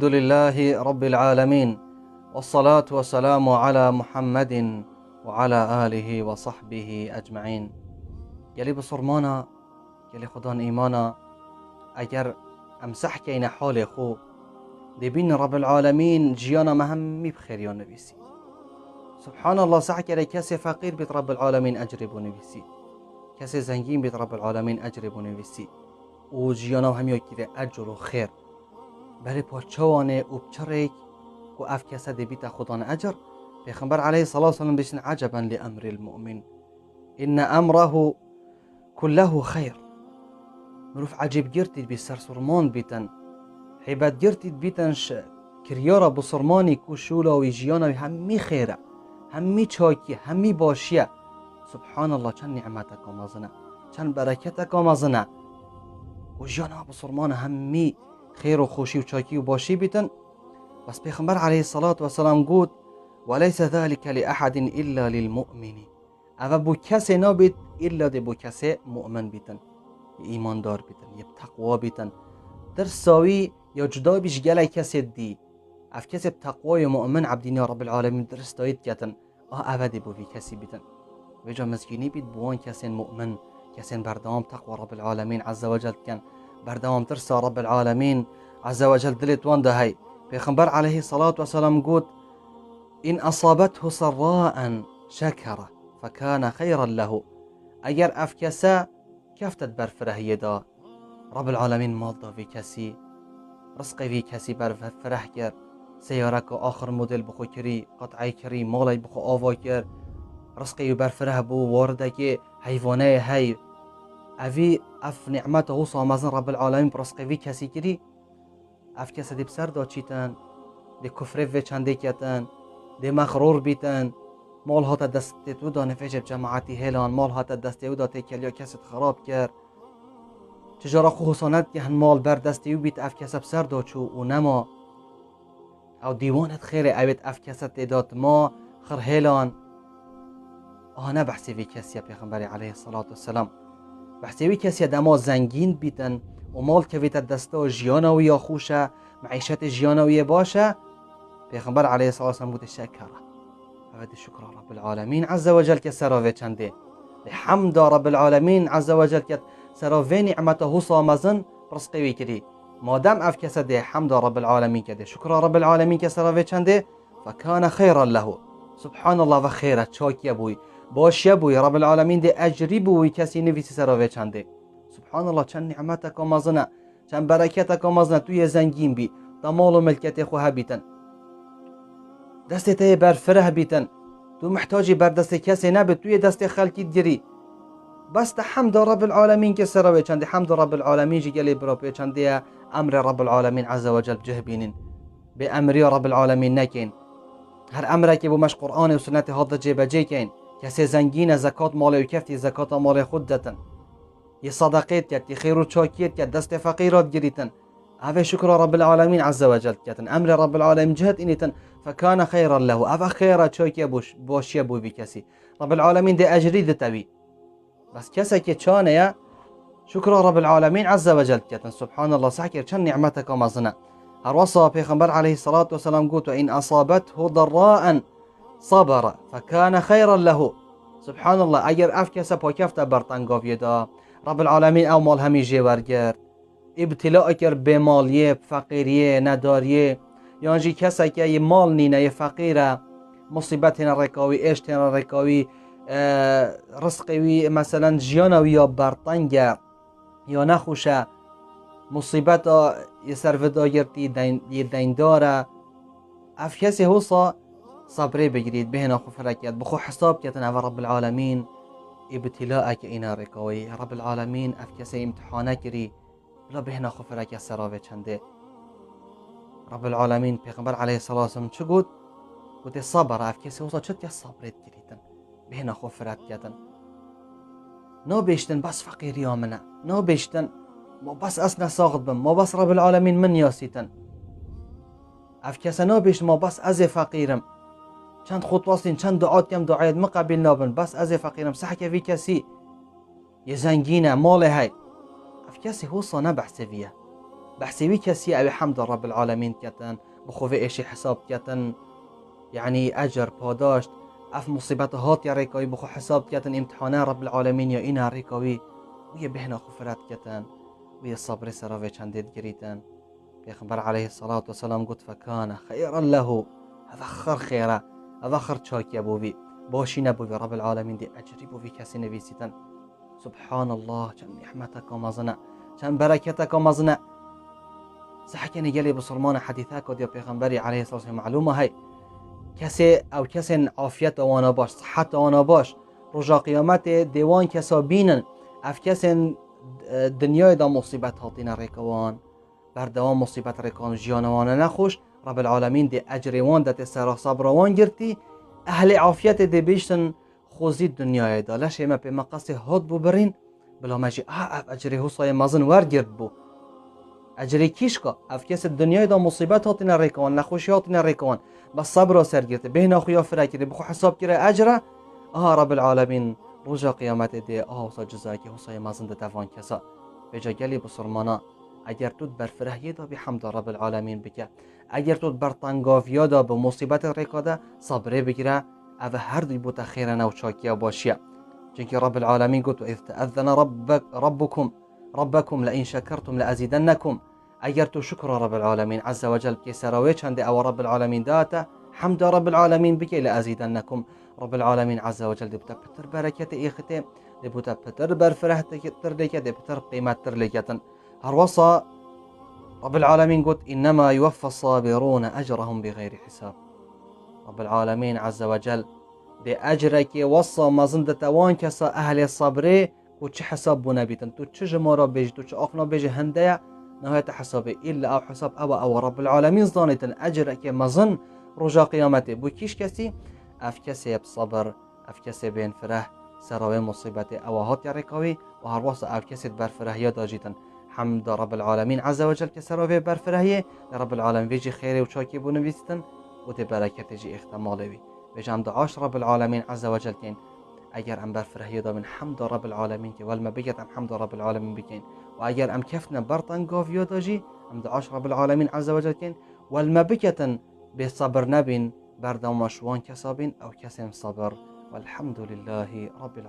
الحمد لله رب العالمين والصلاة والسلام على محمد وعلى آله وصحبه أجمعين. يلي بصرمانا يلي خدان إيمانا اگر امسح كين حال خو دبين رب العالمين جيانا مهم بخيريان نبيسي. سبحان الله صح كده كسي فقير بيت رب العالمين أجرب نبيسي، كسي زنجين بيت رب العالمين أجرب نبيسي و جيانا هم يكيده أجر و خير برای پاچوانه و بچرک و اف کسا دبیت خدان اجر. پیغمبر علیه الصلاة والسلام بشن عجبا لامر المؤمن ان امره كله خیر. مروف عجب گرتید بی سرسرمان بیتن، حیبت گرتید بیتنش کریارا بسرمانی کو شولا و جیانا همی خیره، همی چاکی، همی باشیه. سبحان الله چند نعمتک آمازنه، چند برکتک آمازنه و جیانا بسرمان همی خیر و خوشی و چاکی و باشی بیتن. بس پیغمبر علیه الصلاة والسلام گفت وليس ذلك لأحد إلا للمؤمن. اما بو کسی نبید الا ده بو کسی مؤمن بیتن، ایمان دار بیتن، یه تقوا بیتن. در ساوی یا جدا بیش گله کسی دی اف کسی بتقوای مؤمن عبدین یا رب العالمین درست داید کتن اوه ده بو کسی بیتن. وجا مسکینی بید بوان کسی مؤمن، کسی بردام تقوى رب العالمين عز وجل كان بردام ترسى رب العالمين عز وجل دلت وان ده هاي. پیغمبر عليه الصلاة والسلام قلت إن أصابته سراء شكر فكان خيرا له. اگر افكسا كفتت برفره يدا رب العالمين مال دا في كسي، رزقي في كسي برفره كر، سيارك آخر موديل بخو كري، قطعي كري، مالي بخو آوا كر، رزقي برفره بو وارده كي حيوانه هاي اوی اف نعمته سامزن رب العالمین برزقی وی کسی کری اف کسی دی بسر دا چیتن دی کفره وی چنده کتن دی مغرور بیتن مال هات دستی تو دا نفیج جماعتی هیلان مال هات دستی دا تکلیا کسی خراب کرد تجارا خو حسانت که هن مال بر دستی بیت اف کسی بسر دا چو و نما او دیوانت خیره اوید اف کسی داد ما خر هیلان آنه بحثی وی کسی پیغمبر علیه الصلاة والسلام بحثی کسی دما زنگین بیتن و مال که ویت دستا جیانوی خوشه معیشت جیانوی باشه. پیغمبر علیه الصلاة والسلام بود شکره فبد شکر رب العالمین عز وجل که سراوی چنده حمد رب العالمین عز وجل که سراوی نعمته سامزن رزقی وی کری. مادام اف کسی ده حمد رب العالمین که ده شکر رب العالمین که سراوی چنده فکان خیرا له. سبحان الله و خیرت چاکی بوی باشیه بوی رب العالمین ده اجری بوی کسی نویسی سراوی چنده. سبحان الله چند نعمتک آمازنه، چند برکتک آمازنه. توی زنگین بی تا مال و ملکت خواه بیتن، دست تای بر فره بیتن، تو محتاجی بر دست کسی نبید، توی دست خلکی گیری. بس حمد رب العالمین که سراوی چنده. حمد رب العالمین جی گلی براپی چنده امر رب العالمین عز وجل جه بینین، به امری رب العالمین نکین. هر امره که بومش قرآن و سنت هاده جیبه جی کین. کسی زنگین زکات مال و کفتی زکات مال خود دتن، یه صدقیت کرد، یه خیر و چاکیت کرد، دست فقیرات گریتن، اوه شکر رب العالمین عز وجل کتن، امر رب العالمین جهت اینیتن فکان خیرا له. اوه خیره چاکی باشیه بوی بی کسی رب العالمین ده اجری ده تبی. بس کسی که چانه شکر رب العالمین عز وجل کتن. سبحان الله سحکر چند نعمتک آمازنه. هر وصا پیغمبر علیه الصلاة والسلام گوت و این اصابته ضراء صبر فكان خيرا له. سبحان الله اگر اف کسا پاکفت برطنگاویه دا رب العالمین او مال همی جیور کرد، ابتلاع کرد به مالیه، فقیریه، نداریه، یعنی کسا که یه مال نینه، یه فقیره، مصیبت نرکاوی، اشت نرکاوی، رزقوی مثلا جیانوی یا برطنگه یا نخوشه، مصیبت یه سرفدا گرتی، یه دینداره، اف کسی حوصا صبري بجريد بهنا خفركيات بخو حساب كتنا رب العالمين ابتلاءك إنا ركوي رب العالمين أفكسي امتحانك ري لا بهنا خفرك سراوي چنده. رب العالمين پیغمبر عليه الصلاة والسلام چه قد قد صبر أفكسي وصا چت صبرت جريتن بهنا خفرت كتن نو بيشتن بس فقير يامنا نو بيشتن ما بس أسنا ساغد بم ما بس رب العالمين من ياسيتن أفكسي نو بيشتن ما بس أزي فقيرم چند خطواستین چند دعات کم دعایت مقابل نابن بس از فقیرم صح که وی کسی یه زنگینه مال های اف کسی حوصا نبحث فيه بحسيوي كسي أبي حمد رب العالمين كتن بخوفي إيشي حساب كتن يعني أجر پاداشت اف مصیبت هات یا ریکاوی بخو حساب کتن امتحانه رب العالمین یا این ریکاوی و یه بهنا خفرت کتن و یه صبر سراوی چندید گریتن پیغمبر علیه الصلاة والسلام قلت فكان خيرا له هذا خر خيره هذا خر چاکی ابوی باشی نبوی رب العالمین دی اجری بوی کسی نویسیتن سبحان الله چند نعمتك ومزنه چند برکتك ومزنه صحكني قالي بصرمان حديثك ودي پیغمبری علیه الصلاة والسلام معلومه هی کسی او کسی عافیت آوانا باش صحت آوانا باش رجا قیامت دیوان کسا بینن اف کسی دنیای دا مصیبت هاتین ریکوان بر دوام مصیبت ریکوان جیانوانا نخوش رب العالمین دی اجریوان دت سرا صبروان گرتی اهل عافیت دی بیشتن خوزی دنیای دا لشه ما پی مقاس هاد بو برین بلا مجی اف اجری حسای مزن ورگرد بو اجری کیشکا اف کس دنیای دا مصیبت هاتین ریکوان نخوشی هاتین ریکوان بس صبر سرگرت بهنا خویا فراكري بخو حساب كرا اجره رب العالمين رجا قيامت دي وصا جزاكي وصا مازن دفان كسا بجا قالي بصرمانا اگر تود برفره دا بحمد رب العالمين بك اگر تود برطنگافيا دا بمصيبت ريكادا صبري بگيره او هر دوی بوتا خيرنا وشاكيا باشيا چونك رب العالمين قلت اذ تأذن ربكم لئن شكرتم لأزيدنكم اگر تو شکر رب العالمین عز وجل که سراوی چنده او رب العالمین داتا حمد رب العالمین بکی لازیدنکم رب العالمین عز وجل دی بوتا پتر برکت ایخته دی بوتا پتر برفره تر لیکه دی پتر قیمت تر لیکتن هر وصا رب العالمین قلت انما يوفى الصابرون اجرهم بغير حساب رب العالمین عز وجل دی اجرك وصا مزند توان کسا اهل الصبر کو چه حساب بو نبیتن تو چه جمارا بیج تو چه آخنا بیج هنده نهاية حسابي إلا أو حساب أو رب العالمين ظانيتن أجرك مظن رجا قيامته بو كيش كسي أف كسي بصبر أف كسي بين فرح سراوي مصيبته أو هات يريكاوي وهرواس أف كسي برفره يداجيتن حمد رب العالمين عز وجل كسراوي برفره رب العالمين بيجي خيري وشاكي بو نبيستن وتي بركة جي اختمالي بيجي عند عاش رب العالمين عز وجل كين اگر ام برفره دا من حمد رب العالمين كي والما بيجت ام حمد رب العالمين بكين واگر ام كفنا برطن قافيو داجي ام دعاش رب العالمين عز وجل كين والما بكتن بصبر نبين بردوم شوان كسابين او كسم صبر والحمد لله رب العالمين.